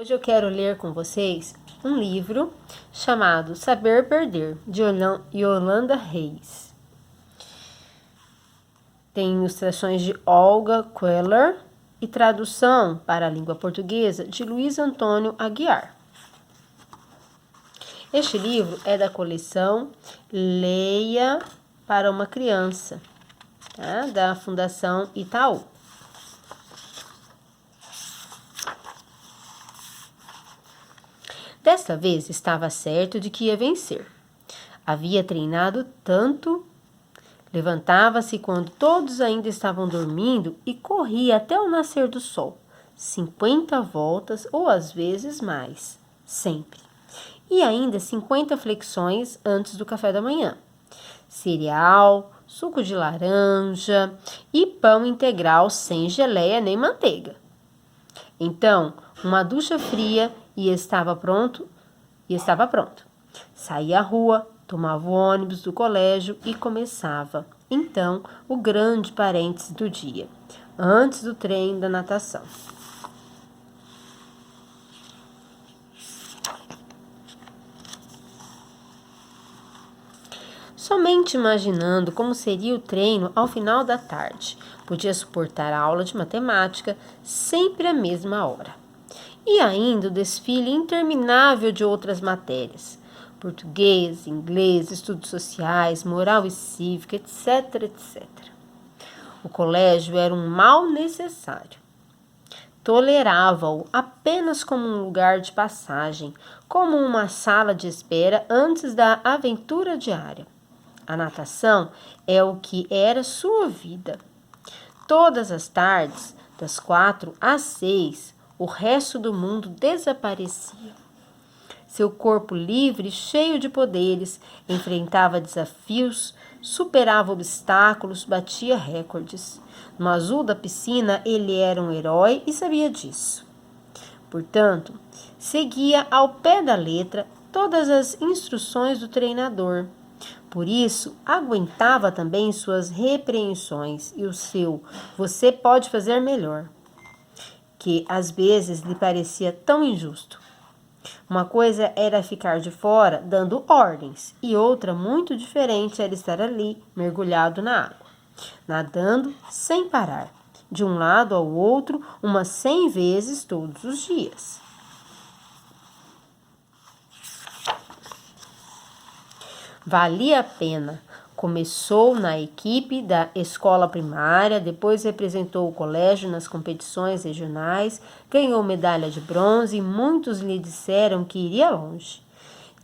Hoje eu quero ler com vocês um livro chamado Saber Perder, de Yolanda Reis. Tem ilustrações de Olga Queller e tradução para a língua portuguesa de Luiz Antônio Aguiar. Este livro é da coleção Leia para uma Criança, tá? Da Fundação Itaú. Desta vez estava certo de que ia vencer. Havia treinado tanto, levantava-se quando todos ainda estavam dormindo e corria até o nascer do sol, 50 voltas ou às vezes mais, sempre. E ainda 50 flexões antes do café da manhã. Cereal, suco de laranja e pão integral sem geleia nem manteiga. Então, uma ducha fria e estava pronto. Saía à rua, tomava o ônibus do colégio e começava, então, o grande parêntese do dia, antes do treino da natação. Somente imaginando como seria o treino ao final da tarde, podia suportar a aula de matemática sempre à mesma hora. E ainda o desfile interminável de outras matérias, português, inglês, estudos sociais, moral e cívica, etc, etc. O colégio era um mal necessário. Tolerava-o apenas como um lugar de passagem, como uma sala de espera antes da aventura diária. A natação é o que era sua vida. Todas as tardes, das 4 às 6, o resto do mundo desaparecia. Seu corpo livre, cheio de poderes, enfrentava desafios, superava obstáculos, batia recordes. No azul da piscina, ele era um herói e sabia disso. Portanto, seguia ao pé da letra todas as instruções do treinador. Por isso, aguentava também suas repreensões e o seu "você pode fazer melhor", que às vezes lhe parecia tão injusto. Uma coisa era ficar de fora dando ordens, e outra muito diferente era estar ali, mergulhado na água, nadando sem parar, de um lado ao outro, umas 100 vezes todos os dias. Valia a pena. Começou na equipe da escola primária, depois representou o colégio nas competições regionais, ganhou medalha de bronze e muitos lhe disseram que iria longe.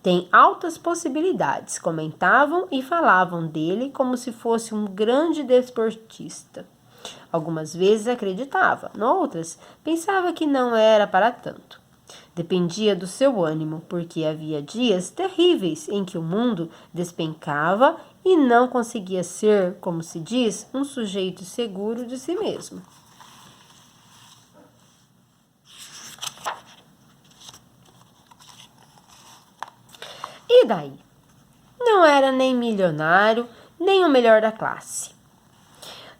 Tem altas possibilidades, comentavam e falavam dele como se fosse um grande desportista. Algumas vezes acreditava, noutras pensava que não era para tanto. Dependia do seu ânimo, porque havia dias terríveis em que o mundo despencava e não conseguia ser, como se diz, um sujeito seguro de si mesmo. E daí? Não era nem milionário, nem o melhor da classe.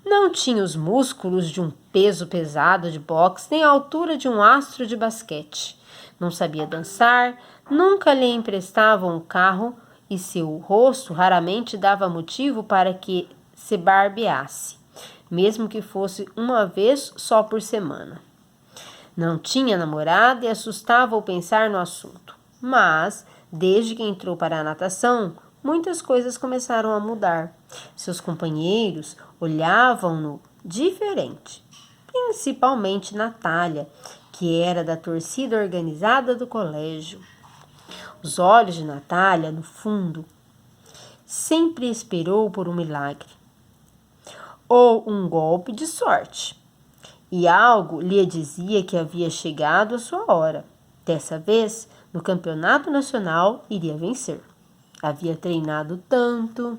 Não tinha os músculos de um peso pesado de boxe, nem a altura de um astro de basquete. Não sabia dançar, nunca lhe emprestavam um carro e seu rosto raramente dava motivo para que se barbeasse, mesmo que fosse uma vez só por semana. Não tinha namorada e assustava-o pensar no assunto. Mas, desde que entrou para a natação, muitas coisas começaram a mudar. Seus companheiros olhavam-no diferente, principalmente Natália, que era da torcida organizada do colégio. Os olhos de Natália, no fundo, sempre esperou por um milagre ou um golpe de sorte. E algo lhe dizia que havia chegado a sua hora. Dessa vez, no campeonato nacional, iria vencer. Havia treinado tanto.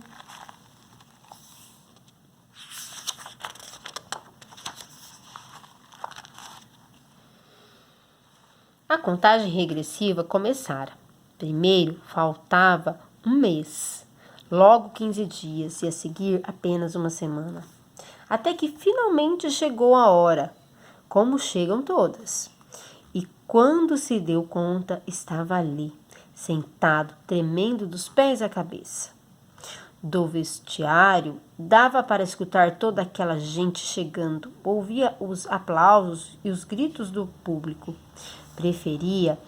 A contagem regressiva começara. Primeiro faltava um mês, logo 15 dias e a seguir apenas uma semana. Até que finalmente chegou a hora, como chegam todas. E Quando se deu conta, estava ali, sentado, tremendo dos pés à cabeça. Do vestiário, dava para escutar toda aquela gente chegando. Ouvia os aplausos e os gritos do público. Preferia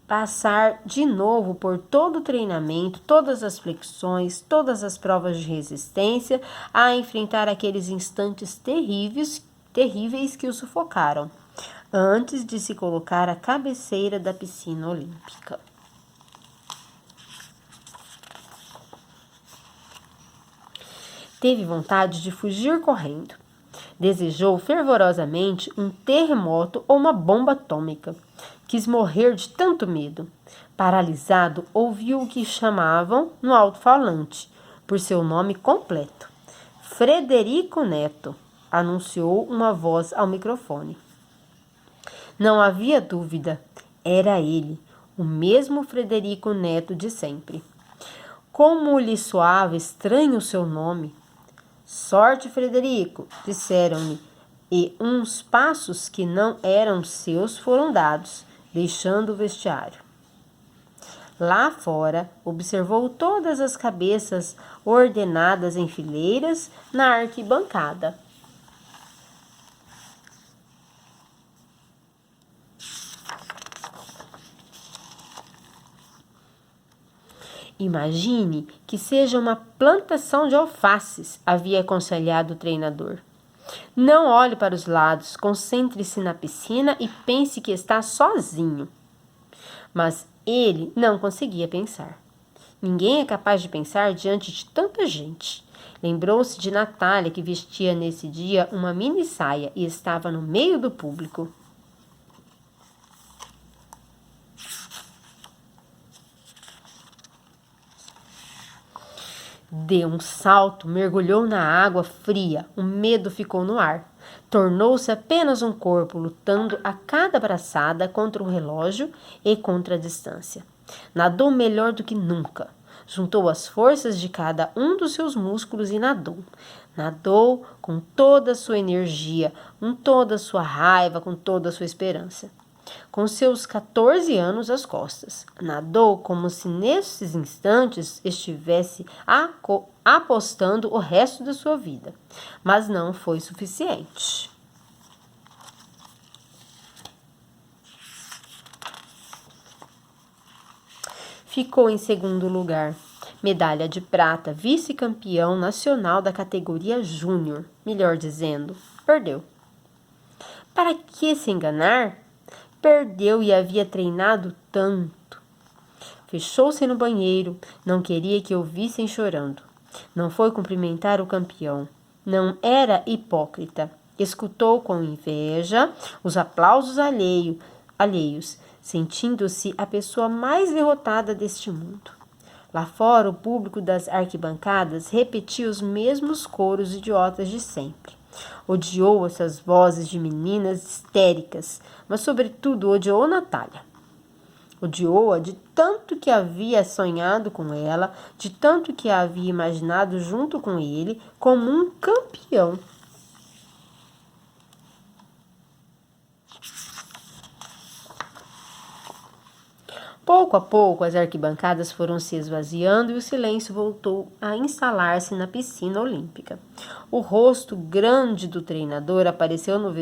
passar de novo por todo o treinamento, todas as flexões, todas as provas de resistência, a enfrentar aqueles instantes terríveis que o sufocaram, antes de se colocar à cabeceira da piscina olímpica. Teve vontade de fugir correndo. Desejou fervorosamente um terremoto ou uma bomba atômica. Quis morrer de tanto medo. Paralisado, ouviu o que chamavam no alto-falante, por seu nome completo. Frederico Neto, anunciou uma voz ao microfone. Não havia dúvida, era ele, o mesmo Frederico Neto de sempre. Como lhe soava estranho o seu nome. Sorte, Frederico, disseram-lhe, e uns passos que não eram seus foram dados, deixando o vestiário. Lá fora, observou todas as cabeças ordenadas em fileiras na arquibancada. Imagine que seja uma plantação de alfaces, havia aconselhado o treinador. Não olhe para os lados, concentre-se na piscina e pense que está sozinho. Mas ele não conseguia pensar. Ninguém é capaz de pensar diante de tanta gente. Lembrou-se de Natália, que vestia nesse dia uma mini saia e estava no meio do público. Deu um salto, mergulhou na água fria, o medo ficou no ar. Tornou-se apenas um corpo lutando a cada braçada contra o relógio e contra a distância. Nadou melhor do que nunca. Juntou as forças de cada um dos seus músculos e nadou. Nadou com toda a sua energia, com toda a sua raiva, com toda a sua esperança. Com seus 14 anos às costas, nadou como se nesses instantes estivesse apostando o resto da sua vida. Mas não foi suficiente. Ficou em segundo lugar. Medalha de prata, vice-campeão nacional da categoria júnior. Melhor dizendo, perdeu. Para que se enganar? Perdeu e havia treinado tanto. Fechou-se no banheiro, não queria que o vissem chorando. Não foi cumprimentar o campeão. Não era hipócrita. Escutou com inveja os aplausos alheios, sentindo-se a pessoa mais derrotada deste mundo. Lá fora, o público das arquibancadas repetia os mesmos coros idiotas de sempre. Odiou essas vozes de meninas histéricas, mas sobretudo odiou Natália. Odiou-a de tanto que havia sonhado com ela, de tanto que a havia imaginado junto com ele como um campeão. Pouco a pouco, as arquibancadas foram se esvaziando e o silêncio voltou a instalar-se na piscina olímpica. O rosto grande do treinador apareceu no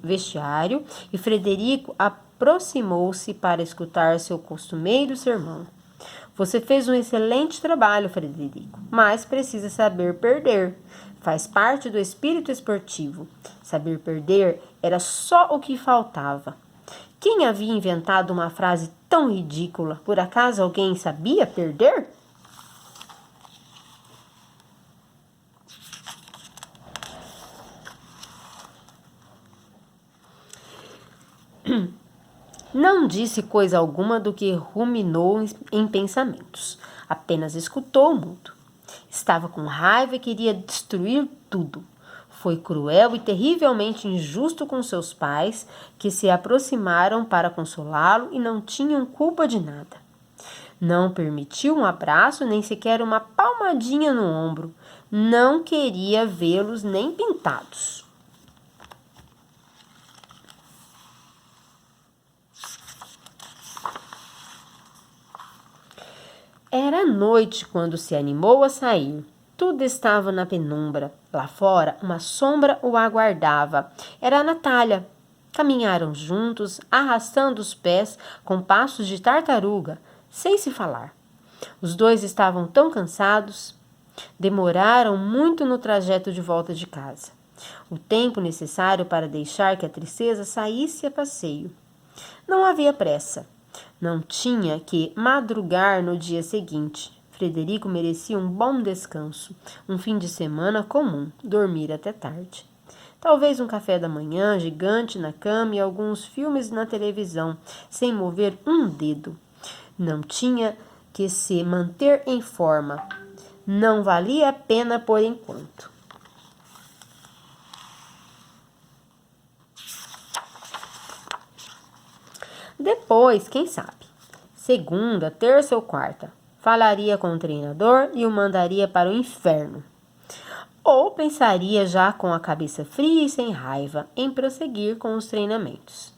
vestiário e Frederico aproximou-se para escutar seu costumeiro sermão. Você fez um excelente trabalho, Frederico, mas precisa saber perder. Faz parte do espírito esportivo. Saber perder era só o que faltava. Quem havia inventado uma frase tão ridícula? Por acaso alguém sabia perder? Não disse coisa alguma do que ruminou em pensamentos. Apenas escutou mudo. Estava com raiva e queria destruir tudo. Foi cruel e terrivelmente injusto com seus pais, que se aproximaram para consolá-lo e não tinham culpa de nada. Não permitiu um abraço, nem sequer uma palmadinha no ombro. Não queria vê-los nem pintados. Era noite quando se animou a sair. Tudo estava na penumbra. Lá fora, uma sombra o aguardava. Era a Natália. Caminharam juntos, arrastando os pés com passos de tartaruga, sem se falar. Os dois estavam tão cansados. Demoraram muito no trajeto de volta de casa. O tempo necessário para deixar que a tristeza saísse a passeio. Não havia pressa. Não tinha que madrugar no dia seguinte. Frederico merecia um bom descanso, um fim de semana comum, dormir até tarde. Talvez um café da manhã gigante na cama e alguns filmes na televisão, sem mover um dedo. Não tinha que se manter em forma. Não valia a pena por enquanto. Depois, quem sabe? Segunda, terça ou quarta, falaria com o treinador e o mandaria para o inferno. Ou pensaria já com a cabeça fria e sem raiva em prosseguir com os treinamentos.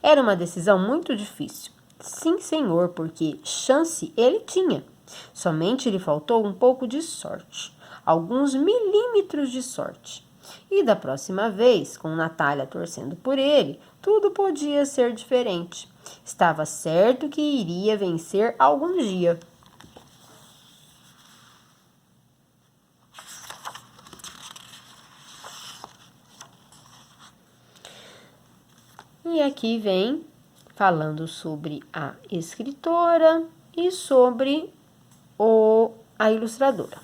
Era uma decisão muito difícil. Sim, senhor, porque chance ele tinha. Somente lhe faltou um pouco de sorte, alguns milímetros de sorte. E da próxima vez, com Natália torcendo por ele, tudo podia ser diferente. Estava certo que iria vencer algum dia. E aqui vem falando sobre a escritora e sobre a ilustradora.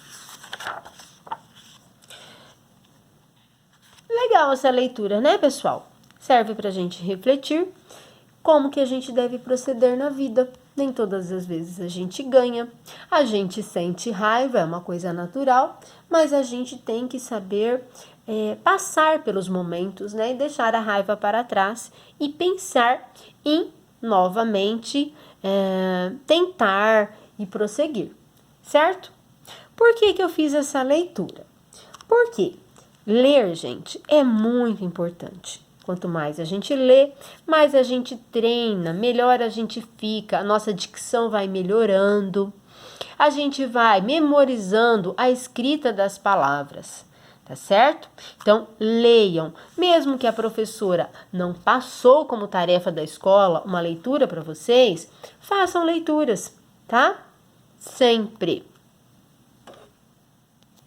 Legal essa leitura, né, pessoal? Serve para a gente refletir como que a gente deve proceder na vida. Nem todas as vezes a gente ganha, a gente sente raiva, é uma coisa natural, mas a gente tem que saber passar pelos momentos, né, e deixar a raiva para trás e pensar em novamente tentar e prosseguir, certo? Por que que eu fiz essa leitura? Porque ler, gente, é muito importante. Quanto mais a gente lê, mais a gente treina, melhor a gente fica, a nossa dicção vai melhorando, a gente vai memorizando a escrita das palavras, tá certo? Então, leiam. Mesmo que a professora não passou como tarefa da escola uma leitura para vocês, façam leituras, tá? Sempre.